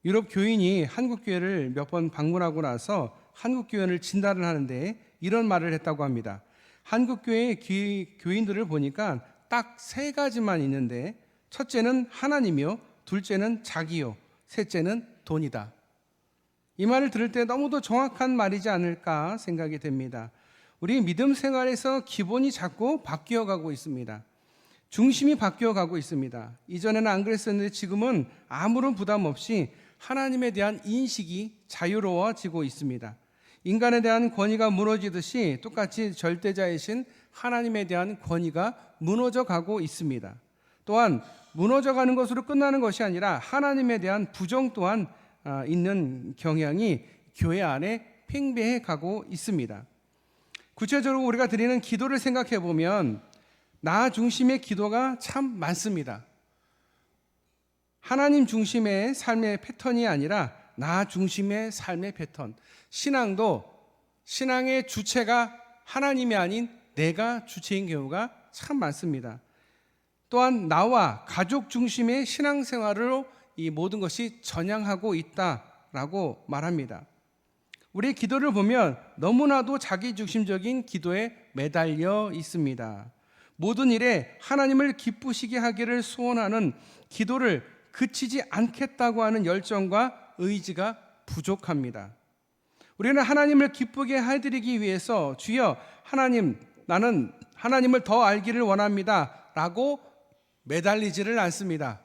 유럽 교인이 한국 교회를 몇 번 방문하고 나서 한국 교회를 진단을 하는데 이런 말을 했다고 합니다. 한국 교회의 교인들을 보니까 딱 세 가지만 있는데, 첫째는 하나님이요, 둘째는 자기요, 셋째는 돈이다. 이 말을 들을 때 너무도 정확한 말이지 않을까 생각이 됩니다. 우리 믿음 생활에서 기본이 자꾸 바뀌어가고 있습니다. 중심이 바뀌어가고 있습니다. 이전에는 안 그랬었는데 지금은 아무런 부담 없이 하나님에 대한 인식이 자유로워지고 있습니다. 인간에 대한 권위가 무너지듯이 똑같이 절대자이신 하나님에 대한 권위가 무너져 가고 있습니다. 또한 무너져 가는 것으로 끝나는 것이 아니라 하나님에 대한 부정 또한 있는 경향이 교회 안에 팽배해 가고 있습니다. 구체적으로 우리가 드리는 기도를 생각해 보면 나 중심의 기도가 참 많습니다. 하나님 중심의 삶의 패턴이 아니라 나 중심의 삶의 패턴. 신앙도 신앙의 주체가 하나님이 아닌 내가 주체인 경우가 참 많습니다. 또한 나와 가족 중심의 신앙생활로 이 모든 것이 전향하고 있다라고 말합니다. 우리의 기도를 보면 너무나도 자기중심적인 기도에 매달려 있습니다. 모든 일에 하나님을 기쁘시게 하기를 소원하는 기도를 그치지 않겠다고 하는 열정과 의지가 부족합니다. 우리는 하나님을 기쁘게 해드리기 위해서 주여 하나님, 나는 하나님을 더 알기를 원합니다 라고 매달리지를 않습니다.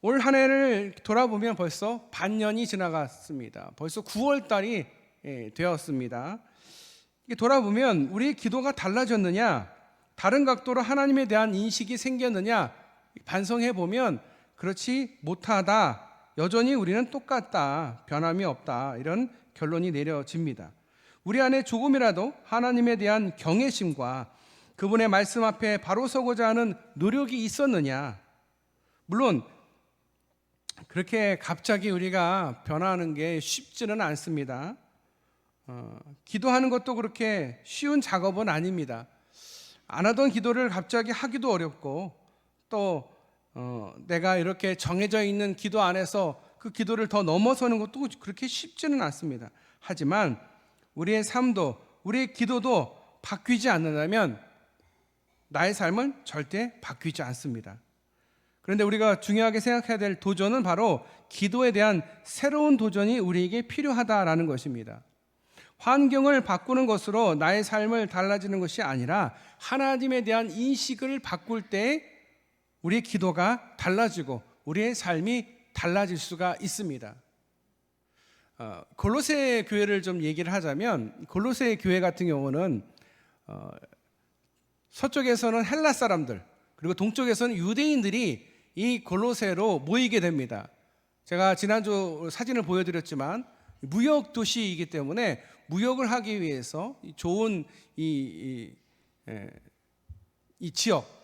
올 한 해를 돌아보면 벌써 반년이 지나갔습니다. 벌써 9월 달이 되었습니다. 돌아보면 우리의 기도가 달라졌느냐, 다른 각도로 하나님에 대한 인식이 생겼느냐 반성해 보면 그렇지 못하다, 여전히 우리는 똑같다, 변함이 없다, 이런 결론이 내려집니다. 우리 안에 조금이라도 하나님에 대한 경외심과 그분의 말씀 앞에 바로 서고자 하는 노력이 있었느냐. 물론 그렇게 갑자기 우리가 변하는 게 쉽지는 않습니다. 기도하는 것도 그렇게 쉬운 작업은 아닙니다. 안 하던 기도를 갑자기 하기도 어렵고, 또 내가 이렇게 정해져 있는 기도 안에서 그 기도를 더 넘어서는 것도 그렇게 쉽지는 않습니다. 하지만 우리의 삶도 우리의 기도도 바뀌지 않는다면 나의 삶은 절대 바뀌지 않습니다. 그런데 우리가 중요하게 생각해야 될 도전은 바로 기도에 대한 새로운 도전이 우리에게 필요하다라는 것입니다. 환경을 바꾸는 것으로 나의 삶을 달라지는 것이 아니라 하나님에 대한 인식을 바꿀 때 우리의 기도가 달라지고 우리의 삶이 달라질 수가 있습니다. 골로새 교회를 좀 얘기를 하자면, 골로새 교회 같은 경우는 서쪽에서는 헬라 사람들, 그리고 동쪽에서는 유대인들이 이 골로새로 모이게 됩니다. 제가 지난주 사진을 보여드렸지만 무역 도시이기 때문에 무역을 하기 위해서 좋은 이 지역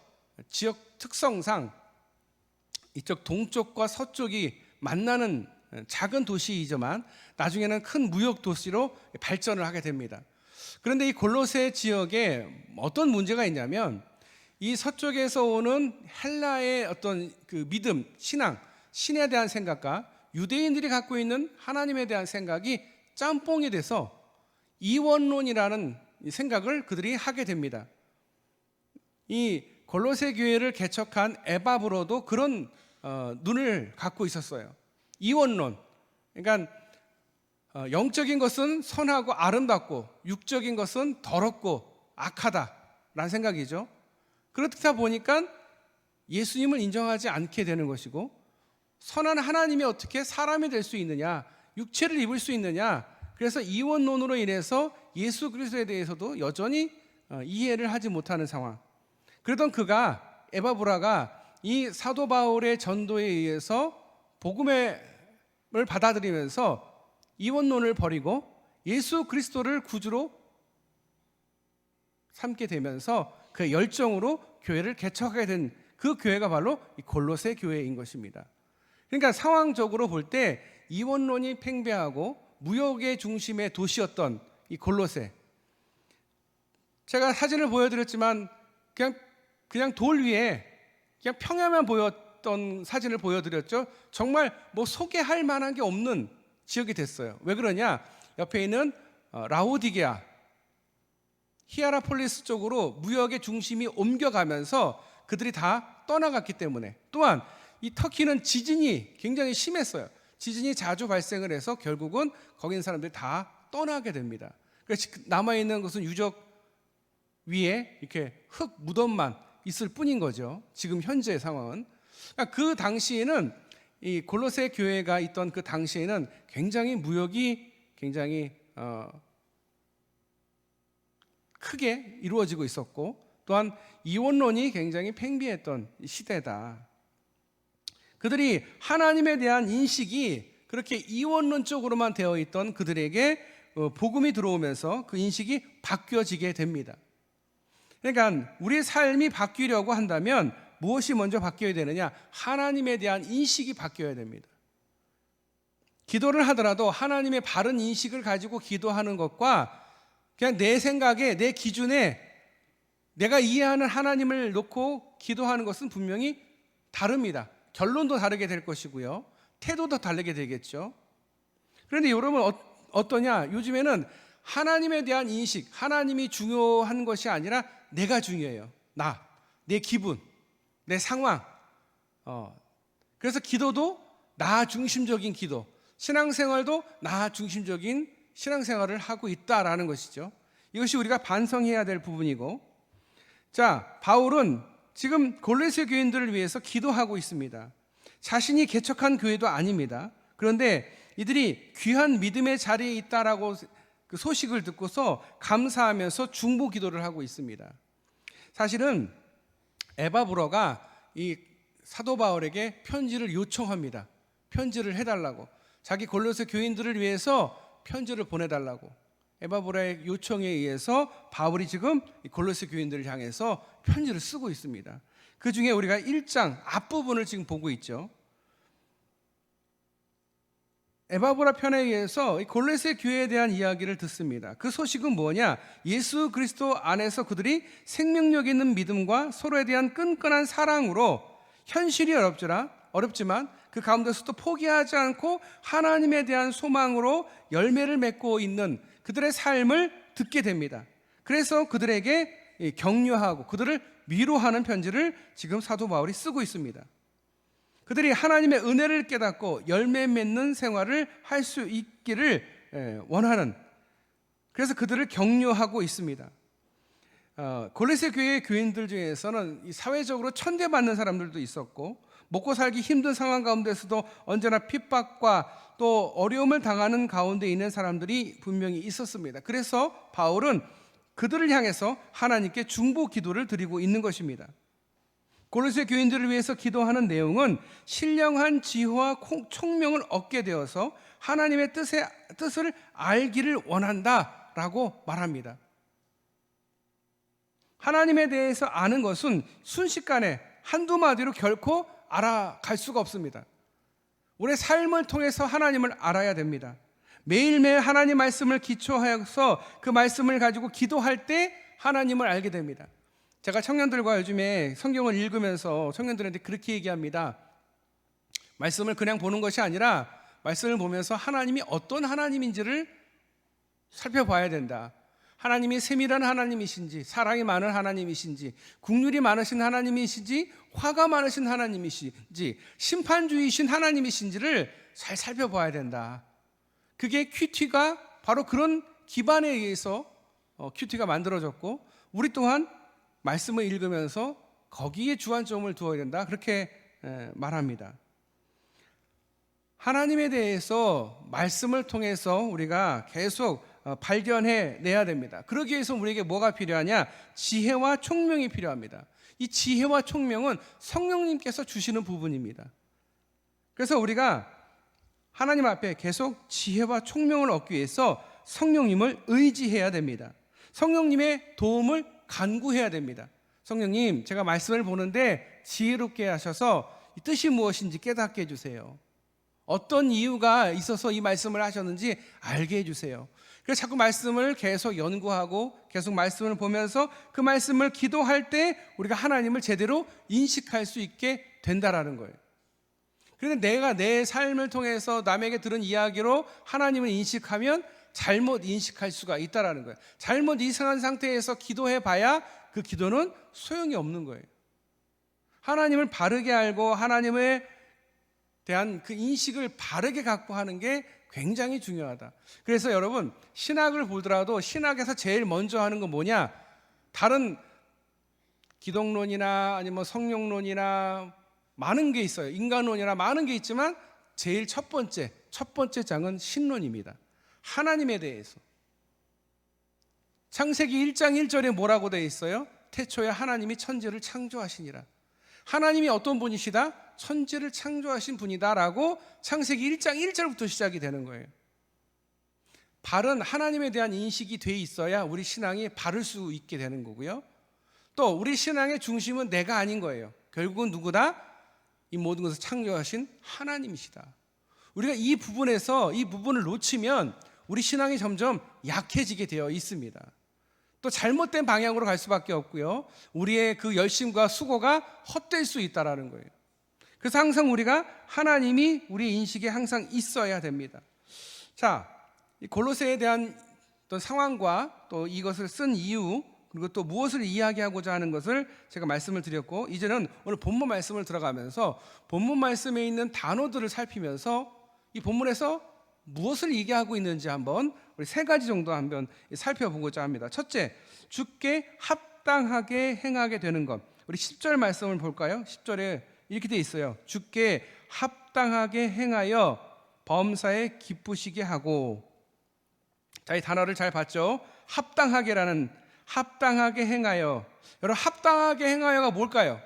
특성상 이쪽 동쪽과 서쪽이 만나는 작은 도시이지만 나중에는 큰 무역 도시로 발전을 하게 됩니다. 그런데 이 골로새 지역에 어떤 문제가 있냐면, 이 서쪽에서 오는 헬라의 어떤 그 믿음, 신앙, 신에 대한 생각과 유대인들이 갖고 있는 하나님에 대한 생각이 짬뽕이 돼서 이원론이라는 생각을 그들이 하게 됩니다. 이 골로새 교회를 개척한 에바브로도 그런 눈을 갖고 있었어요. 이원론. 그러니까 영적인 것은 선하고 아름답고 육적인 것은 더럽고 악하다라는 생각이죠. 그렇다 보니까 예수님을 인정하지 않게 되는 것이고, 선한 하나님이 어떻게 사람이 될 수 있느냐, 육체를 입을 수 있느냐, 그래서 이원론으로 인해서 예수 그리스도에 대해서도 여전히 이해를 하지 못하는 상황. 그러던 에바브라가 이 사도 바울의 전도에 의해서 복음을 받아들이면서 이원론을 버리고 예수 그리스도를 구주로 삼게 되면서 그 열정으로 교회를 개척하게 된 그 교회가 바로 이 골로새 교회인 것입니다. 그러니까 상황적으로 볼 때 이원론이 팽배하고 무역의 중심의 도시였던 이 골로새, 제가 사진을 보여드렸지만 그냥 돌 위에 그냥 평야만 보였던 어떤 사진을 보여드렸죠. 정말 뭐 소개할 만한 게 없는 지역이 됐어요. 왜 그러냐? 옆에 있는 라오디게아, 히에라폴리스 쪽으로 무역의 중심이 옮겨가면서 그들이 다 떠나갔기 때문에, 또한 이 터키는 지진이 굉장히 심했어요. 지진이 자주 발생을 해서 결국은 거기 있는 사람들이 다 떠나게 됩니다. 그래서 남아있는 것은 유적 위에 이렇게 흙 무덤만 있을 뿐인 거죠. 지금 현재의 상황은. 그러니까 그 당시에는 이 골로새 교회가 있던 그 당시에는 굉장히 무역이 굉장히 크게 이루어지고 있었고, 또한 이원론이 굉장히 팽배했던 시대다. 그들이 하나님에 대한 인식이 그렇게 이원론 쪽으로만 되어 있던 그들에게 복음이 들어오면서 그 인식이 바뀌어지게 됩니다. 그러니까 우리의 삶이 바뀌려고 한다면 무엇이 먼저 바뀌어야 되느냐? 하나님에 대한 인식이 바뀌어야 됩니다. 기도를 하더라도 하나님의 바른 인식을 가지고 기도하는 것과 그냥 내 생각에, 내 기준에 내가 이해하는 하나님을 놓고 기도하는 것은 분명히 다릅니다. 결론도 다르게 될 것이고요, 태도도 다르게 되겠죠. 그런데 여러분 어떠냐? 요즘에는 하나님에 대한 인식, 하나님이 중요한 것이 아니라 내가 중요해요. 내 기분, 내 상황. 그래서 기도도 나 중심적인 기도, 신앙생활도 나 중심적인 신앙생활을 하고 있다라는 것이죠. 이것이 우리가 반성해야 될 부분이고, 자, 바울은 지금 골로새 교인들을 위해서 기도하고 있습니다. 자신이 개척한 교회도 아닙니다. 그런데 이들이 귀한 믿음의 자리에 있다라고 그 소식을 듣고서 감사하면서 중보 기도를 하고 있습니다. 사실은 에바브로가 이 사도 바울에게 편지를 요청합니다. 편지를 해달라고, 자기 골로새 교인들을 위해서 편지를 보내달라고. 에바브로의 요청에 의해서 바울이 지금 골로새 교인들을 향해서 편지를 쓰고 있습니다. 그 중에 우리가 1장 앞부분을 지금 보고 있죠. 에바브라 편에 의해서 골로새 교회에 대한 이야기를 듣습니다. 그 소식은 뭐냐? 예수 그리스도 안에서 그들이 생명력 있는 믿음과 서로에 대한 끈끈한 사랑으로 현실이 어렵지만 그 가운데서도 포기하지 않고 하나님에 대한 소망으로 열매를 맺고 있는 그들의 삶을 듣게 됩니다. 그래서 그들에게 격려하고 그들을 위로하는 편지를 지금 사도 바울이 쓰고 있습니다. 그들이 하나님의 은혜를 깨닫고 열매 맺는 생활을 할 수 있기를 원하는, 그래서 그들을 격려하고 있습니다. 골로새 교회의 교인들 중에서는 사회적으로 천대받는 사람들도 있었고, 먹고 살기 힘든 상황 가운데서도 언제나 핍박과 또 어려움을 당하는 가운데 있는 사람들이 분명히 있었습니다. 그래서 바울은 그들을 향해서 하나님께 중보 기도를 드리고 있는 것입니다. 골로새 교인들을 위해서 기도하는 내용은 신령한 지혜와 총명을 얻게 되어서 하나님의 뜻을 알기를 원한다라고 말합니다. 하나님에 대해서 아는 것은 순식간에 한두 마디로 결코 알아갈 수가 없습니다. 우리의 삶을 통해서 하나님을 알아야 됩니다. 매일매일 하나님 말씀을 기초하여서 그 말씀을 가지고 기도할 때 하나님을 알게 됩니다. 제가 청년들과 요즘에 성경을 읽으면서 청년들한테 그렇게 얘기합니다. 말씀을 그냥 보는 것이 아니라 말씀을 보면서 하나님이 어떤 하나님인지를 살펴봐야 된다. 하나님이 세밀한 하나님이신지, 사랑이 많은 하나님이신지, 국률이 많으신 하나님이신지, 화가 많으신 하나님이신지, 심판주의신 하나님이신지를 잘 살펴봐야 된다. 그게 큐티가 바로 그런 기반에 의해서 큐티가 만들어졌고, 우리 또한 말씀을 읽으면서 거기에 주안점을 두어야 된다, 그렇게 말합니다. 하나님에 대해서 말씀을 통해서 우리가 계속 발견해 내야 됩니다. 그러기 위해서 우리에게 뭐가 필요하냐? 지혜와 총명이 필요합니다. 이 지혜와 총명은 성령님께서 주시는 부분입니다. 그래서 우리가 하나님 앞에 계속 지혜와 총명을 얻기 위해서 성령님을 의지해야 됩니다. 성령님의 도움을 간구해야 됩니다. 성령님, 제가 말씀을 보는데 지혜롭게 하셔서 이 뜻이 무엇인지 깨닫게 해주세요. 어떤 이유가 있어서 이 말씀을 하셨는지 알게 해주세요. 그래서 자꾸 말씀을 계속 연구하고 계속 말씀을 보면서 그 말씀을 기도할 때 우리가 하나님을 제대로 인식할 수 있게 된다라는 거예요. 그런데 내가 내 삶을 통해서 남에게 들은 이야기로 하나님을 인식하면 잘못 인식할 수가 있다라는 거예요. 잘못 이상한 상태에서 기도해 봐야 그 기도는 소용이 없는 거예요. 하나님을 바르게 알고 하나님에 대한 그 인식을 바르게 갖고 하는 게 굉장히 중요하다. 그래서 여러분, 신학을 보더라도 신학에서 제일 먼저 하는 건 뭐냐? 다른 기독론이나 아니면 성령론이나 많은 게 있어요. 인간론이나 많은 게 있지만 제일 첫 번째 장은 신론입니다. 하나님에 대해서. 창세기 1장 1절에 뭐라고 되어 있어요? 태초에 하나님이 천지를 창조하시니라. 하나님이 어떤 분이시다? 천지를 창조하신 분이다라고 창세기 1장 1절부터 시작이 되는 거예요. 바른 하나님에 대한 인식이 돼 있어야 우리 신앙이 바를 수 있게 되는 거고요. 또 우리 신앙의 중심은 내가 아닌 거예요. 결국은 누구다? 이 모든 것을 창조하신 하나님이시다. 우리가 이 부분을 놓치면 우리 신앙이 점점 약해지게 되어 있습니다. 또 잘못된 방향으로 갈 수밖에 없고요. 우리의 그 열심과 수고가 헛될 수 있다라는 거예요. 그래서 항상 우리가 하나님이 우리 인식에 항상 있어야 됩니다. 자, 이 골로새에 대한 어떤 상황과 또 이것을 쓴 이유, 그리고 또 무엇을 이야기하고자 하는 것을 제가 말씀을 드렸고, 이제는 오늘 본문 말씀을 들어가면서 본문 말씀에 있는 단어들을 살피면서 이 본문에서 무엇을 얘기하고 있는지 한번 우리 세 가지 정도 한번 살펴보고자 합니다. 첫째, 주께 합당하게 행하게 되는 것. 우리 10절 말씀을 볼까요? 10절에 이렇게 돼 있어요. 주께 합당하게 행하여 범사에 기쁘시게 하고. 자, 이 단어를 잘 봤죠? 합당하게 행하여. 여러분, 합당하게 행하여가 뭘까요?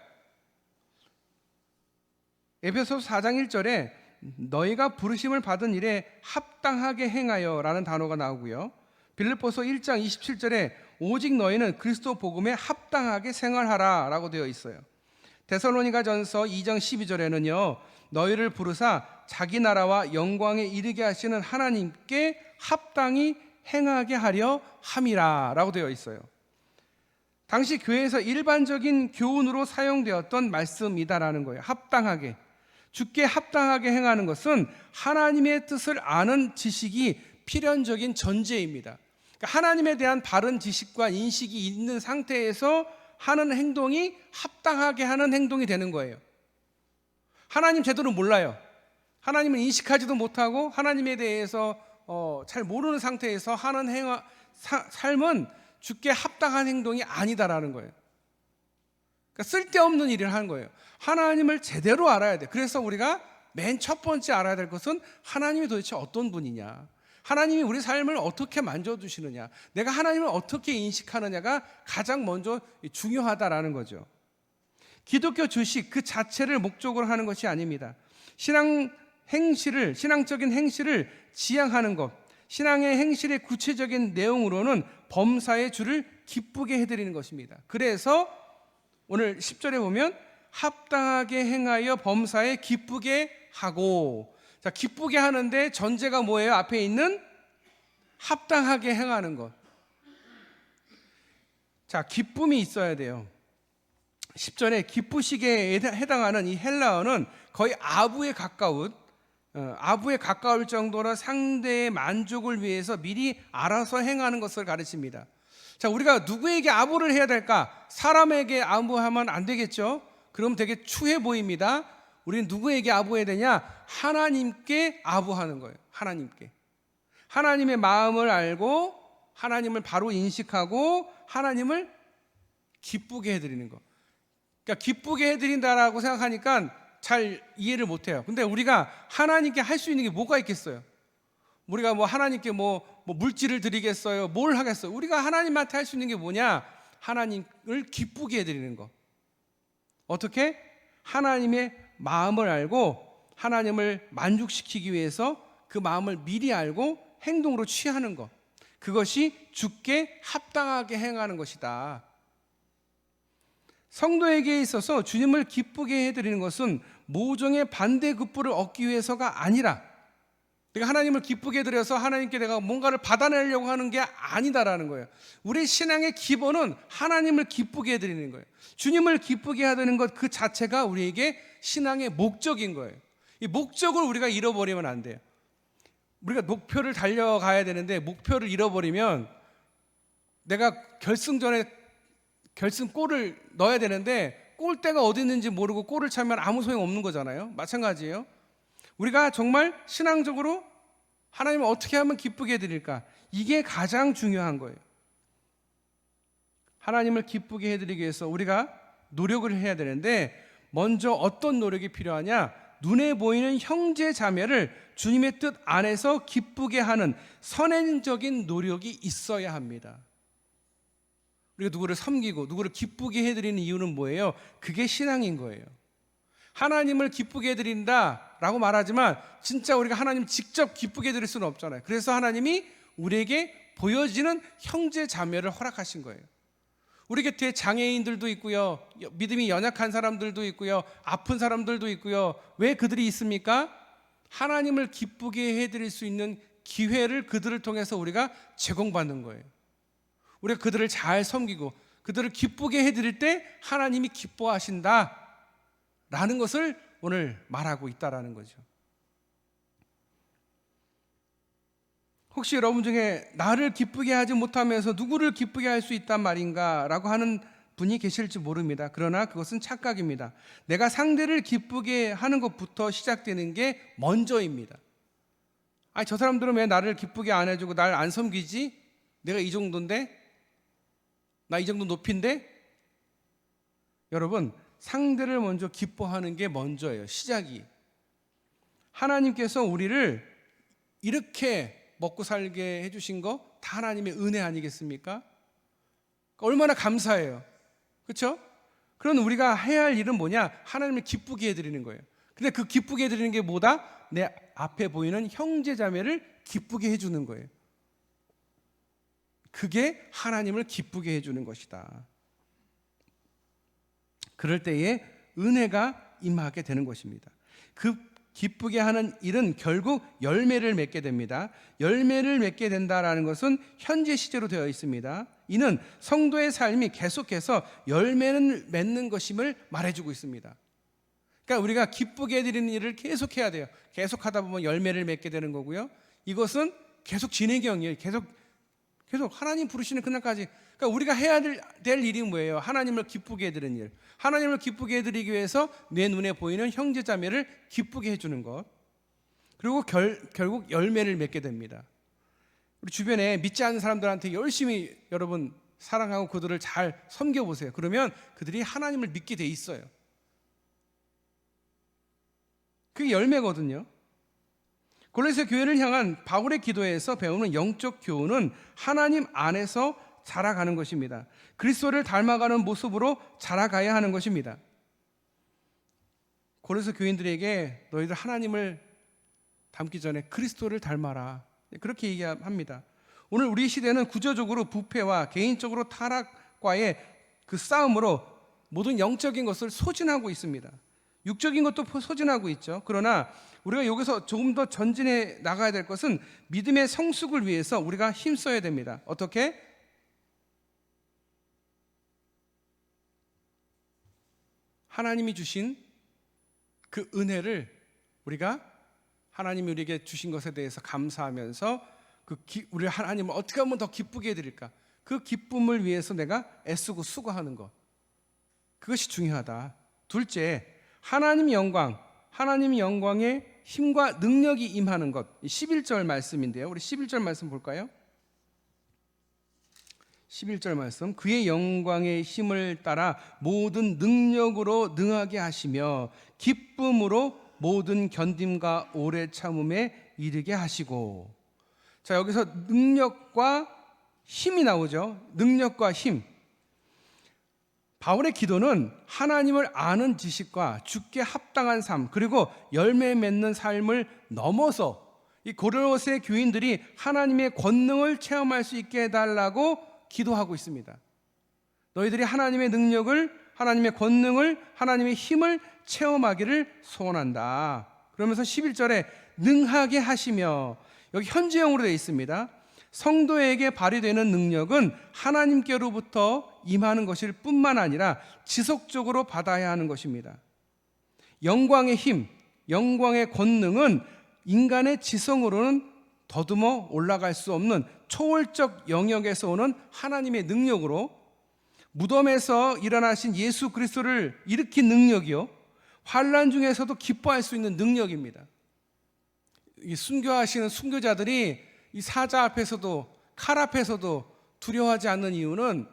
에베소서 4장 1절에 너희가 부르심을 받은 일에 합당하게 행하여 라는 단어가 나오고요. 빌립보서 1장 27절에 오직 너희는 그리스도 복음에 합당하게 생활하라 라고 되어 있어요. 데살로니가전서 2장 12절에는요, 너희를 부르사 자기 나라와 영광에 이르게 하시는 하나님께 합당히 행하게 하려 함이라 라고 되어 있어요. 당시 교회에서 일반적인 교훈으로 사용되었던 말씀이다라는 거예요. 합당하게. 주께 합당하게 행하는 것은 하나님의 뜻을 아는 지식이 필연적인 전제입니다. 그러니까 하나님에 대한 바른 지식과 인식이 있는 상태에서 하는 행동이 합당하게 하는 행동이 되는 거예요. 하나님 제대로 몰라요. 하나님을 인식하지도 못하고 하나님에 대해서 잘 모르는 상태에서 하는 삶은 주께 합당한 행동이 아니다라는 거예요. 그러니까 쓸데없는 일을 하는 거예요. 하나님을 제대로 알아야 돼. 그래서 우리가 맨 첫 번째 알아야 될 것은 하나님이 도대체 어떤 분이냐, 하나님이 우리 삶을 어떻게 만져주시느냐, 내가 하나님을 어떻게 인식하느냐가 가장 먼저 중요하다라는 거죠. 기독교 주식 그 자체를 목적으로 하는 것이 아닙니다. 신앙적인 행실을 지향하는 것, 신앙의 행실의 구체적인 내용으로는 범사의 주를 기쁘게 해드리는 것입니다. 그래서 오늘 10절에 보면 합당하게 행하여 범사에 기쁘게 하고. 자, 기쁘게 하는데 전제가 뭐예요? 앞에 있는 합당하게 행하는 것. 자, 기쁨이 있어야 돼요. 10절에 기쁘시게에 해당하는 이 헬라어는 거의 아부에 가까울 정도로 상대의 만족을 위해서 미리 알아서 행하는 것을 가르칩니다. 자, 우리가 누구에게 아부를 해야 될까? 사람에게 아부하면 안 되겠죠? 그럼 되게 추해 보입니다. 우리는 누구에게 아부해야 되냐? 하나님께 아부하는 거예요. 하나님께. 하나님의 마음을 알고 하나님을 바로 인식하고 하나님을 기쁘게 해드리는 거. 그러니까 기쁘게 해드린다라고 생각하니까 잘 이해를 못해요. 근데 우리가 하나님께 할 수 있는 게 뭐가 있겠어요? 우리가 하나님께 물질을 드리겠어요? 뭘 하겠어요? 우리가 하나님한테 할 수 있는 게 뭐냐? 하나님을 기쁘게 해드리는 거. 어떻게? 하나님의 마음을 알고 하나님을 만족시키기 위해서 그 마음을 미리 알고 행동으로 취하는 것. 그것이 주께 합당하게 행하는 것이다. 성도에게 있어서 주님을 기쁘게 해드리는 것은 모종의 반대급부를 얻기 위해서가 아니라 내가 하나님을 기쁘게 해드려서 하나님께 내가 뭔가를 받아내려고 하는 게 아니다라는 거예요. 우리 신앙의 기본은 하나님을 기쁘게 해드리는 거예요. 주님을 기쁘게 해야 되는 것 그 자체가 우리에게 신앙의 목적인 거예요. 이 목적을 우리가 잃어버리면 안 돼요. 우리가 목표를 달려가야 되는데 목표를 잃어버리면 내가 결승전에 결승골을 넣어야 되는데 골대가 어디 있는지 모르고 골을 차면 아무 소용 없는 거잖아요. 마찬가지예요. 우리가 정말 신앙적으로 하나님을 어떻게 하면 기쁘게 해드릴까? 이게 가장 중요한 거예요. 하나님을 기쁘게 해드리기 위해서 우리가 노력을 해야 되는데 먼저 어떤 노력이 필요하냐? 눈에 보이는 형제 자매를 주님의 뜻 안에서 기쁘게 하는 선행적인 노력이 있어야 합니다. 우리가 누구를 섬기고 누구를 기쁘게 해드리는 이유는 뭐예요? 그게 신앙인 거예요. 하나님을 기쁘게 해드린다라고 말하지만 진짜 우리가 하나님 직접 기쁘게 해드릴 수는 없잖아요. 그래서 하나님이 우리에게 보여지는 형제 자매를 허락하신 거예요. 우리 곁에 장애인들도 있고요, 믿음이 연약한 사람들도 있고요, 아픈 사람들도 있고요. 왜 그들이 있습니까? 하나님을 기쁘게 해드릴 수 있는 기회를 그들을 통해서 우리가 제공받는 거예요. 우리가 그들을 잘 섬기고 그들을 기쁘게 해드릴 때 하나님이 기뻐하신다 라는 것을 오늘 말하고 있다라는 거죠. 혹시 여러분 중에 나를 기쁘게 하지 못하면서 누구를 기쁘게 할 수 있단 말인가 라고 하는 분이 계실지 모릅니다. 그러나 그것은 착각입니다. 내가 상대를 기쁘게 하는 것부터 시작되는 게 먼저입니다. 저 사람들은 왜 나를 기쁘게 안 해주고 날 안 섬기지? 내가 이 정도인데? 나 이 정도 높인데? 여러분, 상대를 먼저 기뻐하는 게 먼저예요. 시작이. 하나님께서 우리를 이렇게 먹고 살게 해주신 거 다 하나님의 은혜 아니겠습니까? 얼마나 감사해요. 그렇죠? 그런 우리가 해야 할 일은 뭐냐? 하나님을 기쁘게 해드리는 거예요. 근데 그 기쁘게 해드리는 게 뭐다? 내 앞에 보이는 형제 자매를 기쁘게 해주는 거예요. 그게 하나님을 기쁘게 해주는 것이다. 그럴 때에 은혜가 임하게 되는 것입니다. 그 기쁘게 하는 일은 결국 열매를 맺게 됩니다. 열매를 맺게 된다라는 것은 현재 시제로 되어 있습니다. 이는 성도의 삶이 계속해서 열매를 맺는 것임을 말해주고 있습니다. 그러니까 우리가 기쁘게 해드리는 일을 계속해야 돼요. 계속하다 보면 열매를 맺게 되는 거고요. 이것은 계속 진행형이에요. 계속 하나님 부르시는 그날까지. 그러니까 우리가 해야 될 일이 뭐예요? 하나님을 기쁘게 해드리는 일. 하나님을 기쁘게 해드리기 위해서 내 눈에 보이는 형제자매를 기쁘게 해주는 것. 그리고 결국 열매를 맺게 됩니다. 우리 주변에 믿지 않는 사람들한테 열심히 여러분 사랑하고 그들을 잘 섬겨보세요. 그러면 그들이 하나님을 믿게 돼 있어요. 그게 열매거든요. 골로새 교회를 향한 바울의 기도에서 배우는 영적 교훈은 하나님 안에서 자라가는 것입니다. 그리스도를 닮아가는 모습으로 자라가야 하는 것입니다. 골로새 교인들에게 너희들 하나님을 닮기 전에 그리스도를 닮아라, 그렇게 얘기합니다. 오늘 우리 시대는 구조적으로 부패와 개인적으로 타락과의 그 싸움으로 모든 영적인 것을 소진하고 있습니다. 육적인 것도 소진하고 있죠. 그러나 우리가 여기서 조금 더 전진해 나가야 될 것은 믿음의 성숙을 위해서 우리가 힘써야 됩니다. 어떻게? 하나님이 주신 그 은혜를 우리가 하나님이 우리에게 주신 것에 대해서 감사하면서 우리 하나님을 어떻게 하면 더 기쁘게 해드릴까? 그 기쁨을 위해서 내가 애쓰고 수고하는 것, 그것이 중요하다. 둘째, 하나님의 영광의 힘과 능력이 임하는 것. 11절 말씀인데요. 우리 11절 말씀 볼까요? 11절 말씀. 그의 영광의 힘을 따라 모든 능력으로 능하게 하시며 기쁨으로 모든 견딤과 오래 참음에 이르게 하시고. 자, 여기서 능력과 힘이 나오죠. 능력과 힘. 바울의 기도는 하나님을 아는 지식과 주께 합당한 삶, 그리고 열매 맺는 삶을 넘어서 이 고린도서 교인들이 하나님의 권능을 체험할 수 있게 해달라고 기도하고 있습니다. 너희들이 하나님의 능력을, 하나님의 권능을, 하나님의 힘을 체험하기를 소원한다. 그러면서 11절에 능하게 하시며, 여기 현재형으로 되어 있습니다. 성도에게 발휘되는 능력은 하나님께로부터 임하는 것일 뿐만 아니라 지속적으로 받아야 하는 것입니다. 영광의 힘, 영광의 권능은 인간의 지성으로는 더듬어 올라갈 수 없는 초월적 영역에서 오는 하나님의 능력으로, 무덤에서 일어나신 예수 그리스도를 일으킨 능력이요, 환난 중에서도 기뻐할 수 있는 능력입니다. 이 순교하시는 순교자들이 이 사자 앞에서도 칼 앞에서도 두려워하지 않는 이유는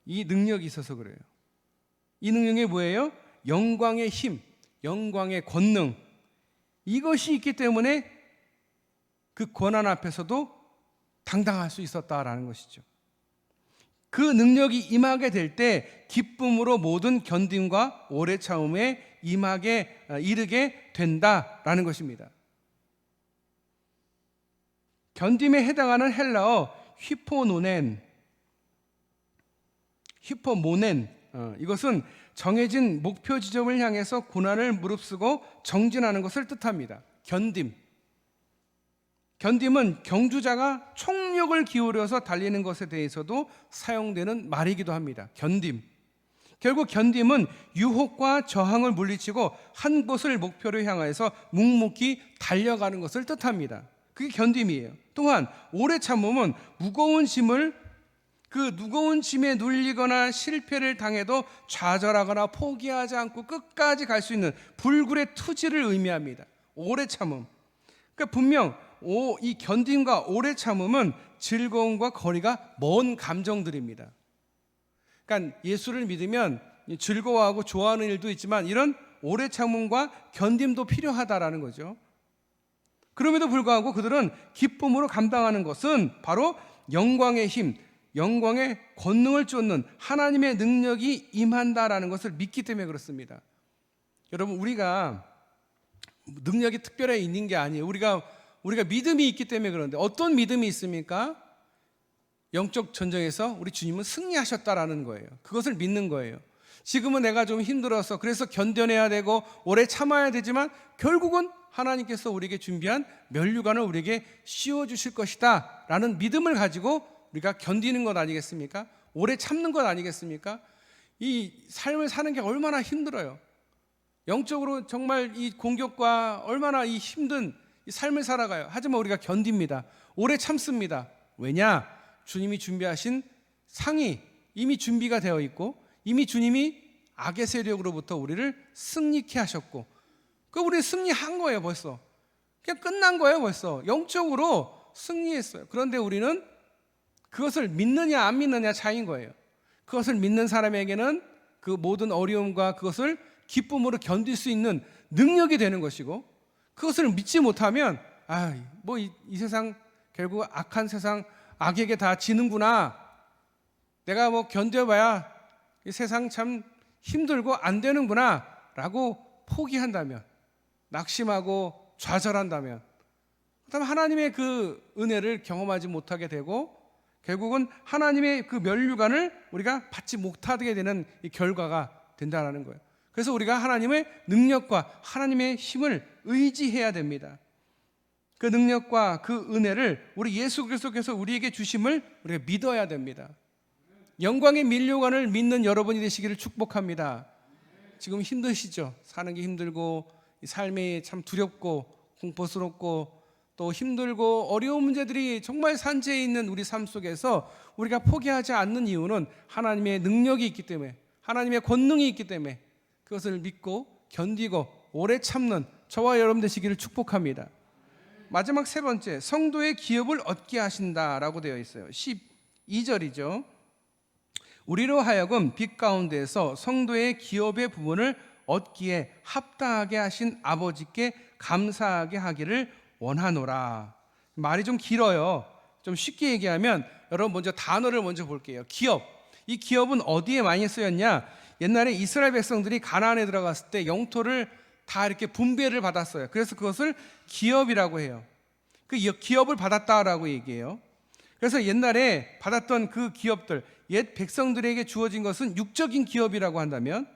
이 능력이 있어서 그래요. 이 능력이 뭐예요? 영광의 힘, 영광의 권능, 이것이 있기 때문에 그 고난 앞에서도 당당할 수 있었다라는 것이죠. 그 능력이 임하게 될 때 기쁨으로 모든 견딤과 오래 참음에 이르게 된다라는 것입니다. 견딤에 해당하는 헬라어 휘포모넨, 이것은 정해진 목표 지점을 향해서 고난을 무릅쓰고 정진하는 것을 뜻합니다. 견딤은 경주자가 총력을 기울여서 달리는 것에 대해서도 사용되는 말이기도 합니다. 결국 견딤은 유혹과 저항을 물리치고 한 곳을 목표로 향해서 묵묵히 달려가는 것을 뜻합니다. 그게 견딤이에요. 또한 오래 참음은 무거운 짐에 눌리거나 실패를 당해도 좌절하거나 포기하지 않고 끝까지 갈 수 있는 불굴의 투지를 의미합니다. 오래 참음. 그러니까 분명 이 견딤과 오래 참음은 즐거움과 거리가 먼 감정들입니다. 그러니까 예수를 믿으면 즐거워하고 좋아하는 일도 있지만 이런 오래 참음과 견딤도 필요하다라는 거죠. 그럼에도 불구하고 그들은 기쁨으로 감당하는 것은 바로 영광의 힘, 영광의 권능을 쫓는 하나님의 능력이 임한다라는 것을 믿기 때문에 그렇습니다. 여러분, 우리가 능력이 특별히 있는 게 아니에요. 우리가 믿음이 있기 때문에 그런데, 어떤 믿음이 있습니까? 영적 전쟁에서 우리 주님은 승리하셨다라는 거예요. 그것을 믿는 거예요. 지금은 내가 좀 힘들어서 그래서 견뎌내야 되고 오래 참아야 되지만 결국은 하나님께서 우리에게 준비한 면류관을 우리에게 씌워주실 것이다 라는 믿음을 가지고 우리가 견디는 것 아니겠습니까? 오래 참는 것 아니겠습니까? 이 삶을 사는 게 얼마나 힘들어요. 영적으로 정말 이 공격과 얼마나 이 힘든 이 삶을 살아가요. 하지만 우리가 견딥니다. 오래 참습니다. 왜냐? 주님이 준비하신 상이 이미 준비가 되어 있고, 이미 주님이 악의 세력으로부터 우리를 승리케 하셨고, 우리 승리한 거예요. 벌써 그냥 끝난 거예요. 벌써 영적으로 승리했어요. 그런데 우리는 그것을 믿느냐 안 믿느냐 차이인 거예요. 그것을 믿는 사람에게는 그 모든 어려움과 그것을 기쁨으로 견딜 수 있는 능력이 되는 것이고, 그것을 믿지 못하면 이 세상 결국 악한 세상 악에게 다 지는구나, 내가 견뎌봐야 이 세상 참 힘들고 안 되는구나 라고 포기한다면, 낙심하고 좌절한다면, 그다음 하나님의 그 은혜를 경험하지 못하게 되고 결국은 하나님의 그 면류관을 우리가 받지 못하게 되는 이 결과가 된다는 거예요. 그래서 우리가 하나님의 능력과 하나님의 힘을 의지해야 됩니다. 그 능력과 그 은혜를 우리 예수 그리스도께서 우리에게 주심을 우리가 믿어야 됩니다. 영광의 면류관을 믿는 여러분이 되시기를 축복합니다. 지금 힘드시죠? 사는 게 힘들고 삶이 참 두렵고 공포스럽고 또 힘들고 어려운 문제들이 정말 산재해 있는 우리 삶 속에서 우리가 포기하지 않는 이유는 하나님의 능력이 있기 때문에, 하나님의 권능이 있기 때문에 그것을 믿고 견디고 오래 참는 저와 여러분 되시기를 축복합니다. 마지막 세 번째, 성도의 기업을 얻게 하신다라고 되어 있어요. 12절이죠. 우리로 하여금 빛 가운데에서 성도의 기업의 부분을 얻기에 합당하게 하신 아버지께 감사하게 하기를 원하노라. 말이 좀 길어요. 좀 쉽게 얘기하면, 여러분 먼저 단어를 먼저 볼게요. 기업. 이 기업은 어디에 많이 쓰였냐? 옛날에 이스라엘 백성들이 가나안에 들어갔을 때 영토를 다 이렇게 분배를 받았어요. 그래서 그것을 기업이라고 해요. 그 기업을 받았다라고 얘기해요. 그래서 옛날에 받았던 그 기업들, 옛 백성들에게 주어진 것은 육적인 기업이라고 한다면,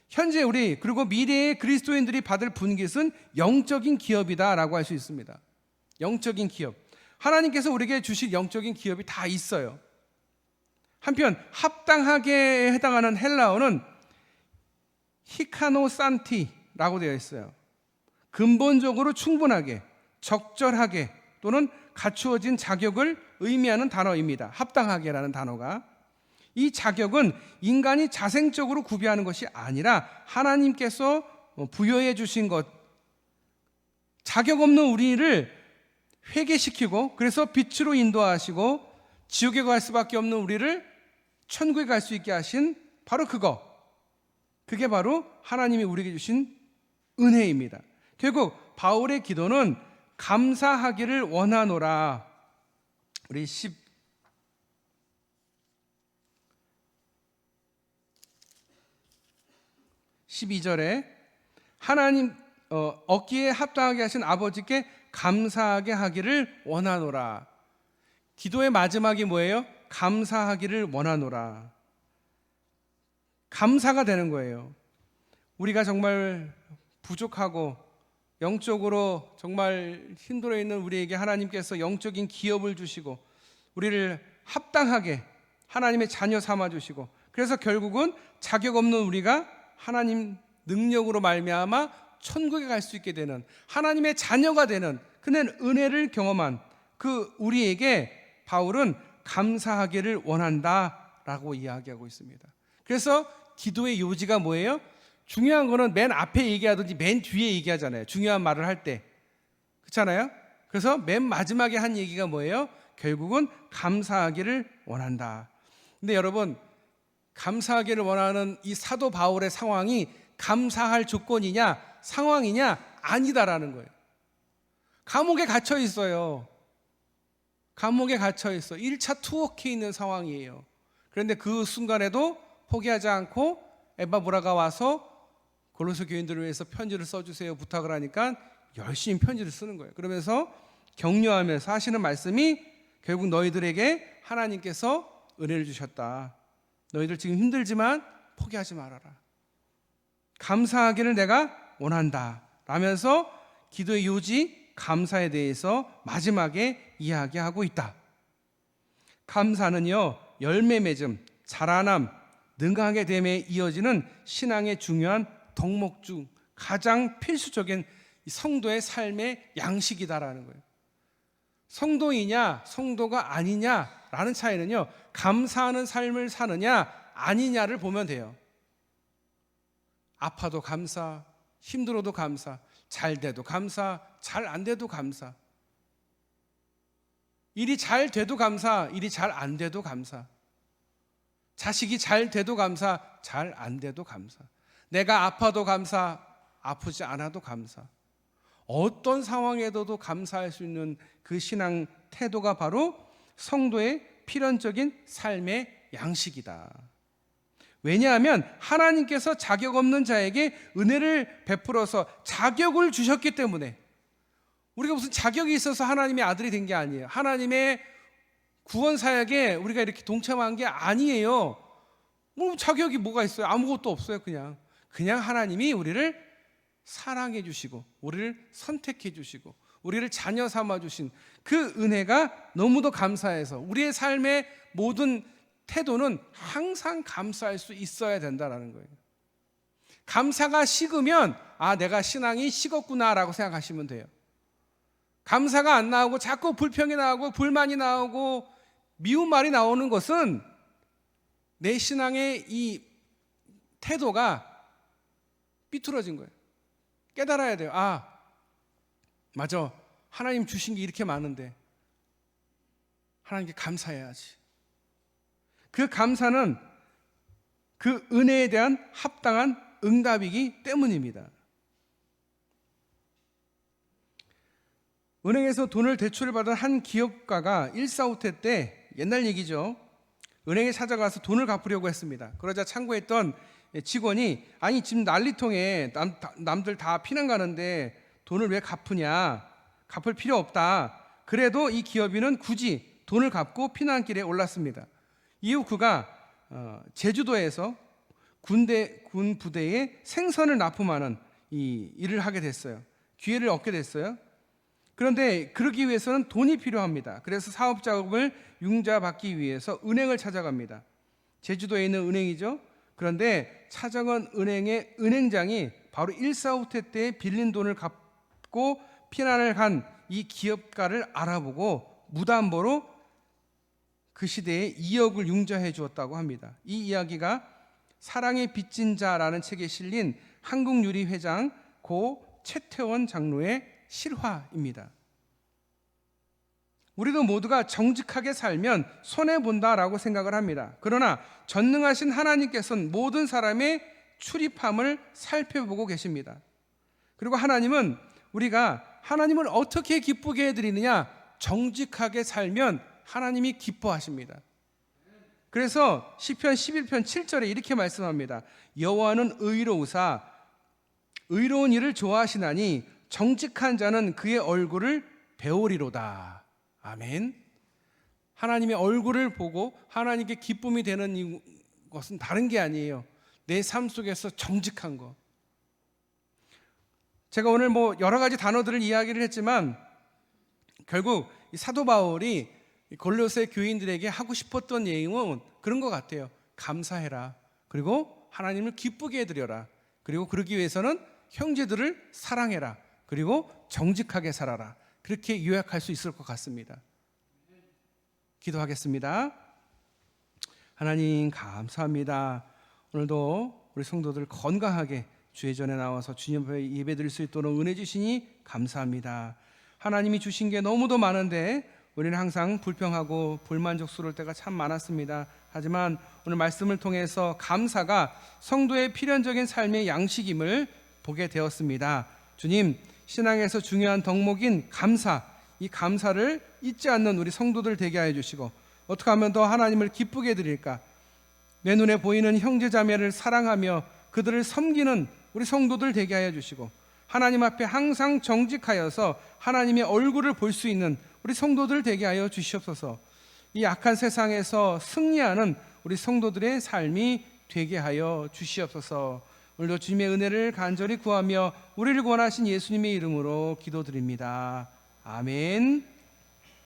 현재 우리 그리고 미래의 그리스도인들이 받을 분깃은 영적인 기업이다라고 할 수 있습니다. 영적인 기업. 하나님께서 우리에게 주실 영적인 기업이 다 있어요. 한편 합당하게 해당하는 헬라어는 히카노산티라고 되어 있어요. 근본적으로 충분하게, 적절하게 또는 갖추어진 자격을 의미하는 단어입니다. 합당하게라는 단어가. 이 자격은 인간이 자생적으로 구비하는 것이 아니라 하나님께서 부여해 주신 것, 자격 없는 우리를 회개시키고 그래서 빛으로 인도하시고 지옥에 갈 수밖에 없는 우리를 천국에 갈 수 있게 하신 바로 그거. 그게 바로 하나님이 우리에게 주신 은혜입니다. 결국 바울의 기도는 감사하기를 원하노라. 우리 12절에 하나님 얻기에 합당하게 하신 아버지께 감사하게 하기를 원하노라. 기도의 마지막이 뭐예요? 감사하기를 원하노라. 감사가 되는 거예요. 우리가 정말 부족하고 영적으로 정말 힘들어 있는 우리에게 하나님께서 영적인 기업을 주시고 우리를 합당하게 하나님의 자녀 삼아 주시고 그래서 결국은 자격 없는 우리가 하나님 능력으로 말미암아 천국에 갈 수 있게 되는 하나님의 자녀가 되는 그는 은혜를 경험한 그 우리에게 바울은 감사하기를 원한다라고 이야기하고 있습니다. 그래서 기도의 요지가 뭐예요? 중요한 거는 맨 앞에 얘기하든지 맨 뒤에 얘기하잖아요. 중요한 말을 할 때. 그렇잖아요? 그래서 맨 마지막에 한 얘기가 뭐예요? 결국은 감사하기를 원한다. 근데 여러분, 감사하기를 원하는 이 사도 바울의 상황이 감사할 조건이냐 상황이냐 아니다라는 거예요. 감옥에 갇혀 있어요. 감옥에 갇혀 있어. 1차 투옥해 있는 상황이에요. 그런데 그 순간에도 포기하지 않고 에바브라가 와서 골로새 교인들을 위해서 편지를 써주세요 부탁을 하니까 열심히 편지를 쓰는 거예요. 그러면서 격려하면서 하시는 말씀이 결국 너희들에게 하나님께서 은혜를 주셨다. 너희들 지금 힘들지만 포기하지 말아라. 감사하기를 내가 원한다 라면서 기도의 요지 감사에 대해서 마지막에 이야기하고 있다. 감사는요 열매 맺음, 자라남, 능하게 됨에 이어지는 신앙의 중요한 덕목 중 가장 필수적인 성도의 삶의 양식이다라는 거예요. 성도이냐 성도가 아니냐라는 차이는요 감사하는 삶을 사느냐 아니냐를 보면 돼요. 아파도 감사, 힘들어도 감사, 잘 돼도 감사, 잘 안 돼도 감사. 일이 잘 돼도 감사, 일이 잘 안 돼도 감사. 자식이 잘 돼도 감사, 잘 안 돼도 감사. 내가 아파도 감사, 아프지 않아도 감사. 어떤 상황에도 감사할 수 있는 그 신앙 태도가 바로 성도의 필연적인 삶의 양식이다. 왜냐하면 하나님께서 자격 없는 자에게 은혜를 베풀어서 자격을 주셨기 때문에 우리가 무슨 자격이 있어서 하나님의 아들이 된 게 아니에요. 하나님의 구원 사역에 우리가 이렇게 동참한 게 아니에요. 뭐 자격이 뭐가 있어요? 아무것도 없어요. 그냥 하나님이 우리를 사랑해 주시고 우리를 선택해 주시고 우리를 자녀 삼아 주신 그 은혜가 너무도 감사해서 우리의 삶의 모든 태도는 항상 감사할 수 있어야 된다는 거예요. 감사가 식으면 내가 신앙이 식었구나라고 생각하시면 돼요. 감사가 안 나오고 자꾸 불평이 나오고 불만이 나오고 미운 말이 나오는 것은 내 신앙의 이 태도가 삐뚤어진 거예요. 깨달아야 돼요. 맞아. 하나님 주신 게 이렇게 많은데 하나님께 감사해야지. 그 감사는 그 은혜에 대한 합당한 응답이기 때문입니다. 은행에서 돈을 대출을 받은 한 기업가가 일사후퇴 때 옛날 얘기죠. 은행에 찾아가서 돈을 갚으려고 했습니다. 그러자 창구에 있던 직원이 지금 난리통에 남들 다 피난 가는데 돈을 왜 갚으냐? 갚을 필요 없다. 그래도 이 기업인은 굳이 돈을 갚고 피난길에 올랐습니다. 이후 그가 제주도에서 군 부대에 생선을 납품하는 이 일을 하게 됐어요. 기회를 얻게 됐어요. 그런데 그러기 위해서는 돈이 필요합니다. 그래서 사업 자금을 융자받기 위해서 은행을 찾아갑니다. 제주도에 있는 은행이죠. 그런데 찾아간 은행의 은행장이 바로 1.4 후퇴 때 빌린 돈을 갚고 피난을 간 이 기업가를 알아보고 무담보로 그 시대에 2억을 융자해 주었다고 합니다. 이 이야기가 사랑의 빚진 자라는 책에 실린 한국유리 회장 고 최태원 장로의 실화입니다. 우리도 모두가 정직하게 살면 손해본다라고 생각을 합니다. 그러나 전능하신 하나님께서는 모든 사람의 출입함을 살펴보고 계십니다. 그리고 하나님은 우리가 하나님을 어떻게 기쁘게 해드리느냐, 정직하게 살면 하나님이 기뻐하십니다. 그래서 시편 11편 7절에 이렇게 말씀합니다. 여호와는 의로우사 의로운 일을 좋아하시나니 정직한 자는 그의 얼굴을 배우리로다. 아멘. 하나님의 얼굴을 보고 하나님께 기쁨이 되는 것은 다른 게 아니에요. 내 삶 속에서 정직한 것. 제가 오늘 여러 가지 단어들을 이야기를 했지만 결국 이 사도 바울이 골로새 교인들에게 하고 싶었던 내용은 그런 것 같아요. 감사해라. 그리고 하나님을 기쁘게 해드려라. 그리고 그러기 위해서는 형제들을 사랑해라. 그리고 정직하게 살아라. 그렇게 요약할 수 있을 것 같습니다. 기도하겠습니다. 하나님 감사합니다. 오늘도 우리 성도들 건강하게 주의 전에 나와서 주님 앞에 예배드릴 수 있도록 은혜 주시니 감사합니다. 하나님이 주신 게 너무도 많은데 우리는 항상 불평하고 불만족스러울 때가 참 많았습니다. 하지만 오늘 말씀을 통해서 감사가 성도의 필연적인 삶의 양식임을 보게 되었습니다. 주님, 신앙에서 중요한 덕목인 감사, 이 감사를 잊지 않는 우리 성도들 되게 하여 주시고 어떻게 하면 더 하나님을 기쁘게 해드릴까? 내 눈에 보이는 형제자매를 사랑하며 그들을 섬기는 우리 성도들 되게 하여 주시고 하나님 앞에 항상 정직하여서 하나님의 얼굴을 볼 수 있는 우리 성도들 되게 하여 주시옵소서. 이 악한 세상에서 승리하는 우리 성도들의 삶이 되게 하여 주시옵소서. 오늘도 주님의 은혜를 간절히 구하며 우리를 구원하신 예수님의 이름으로 기도드립니다. 아멘.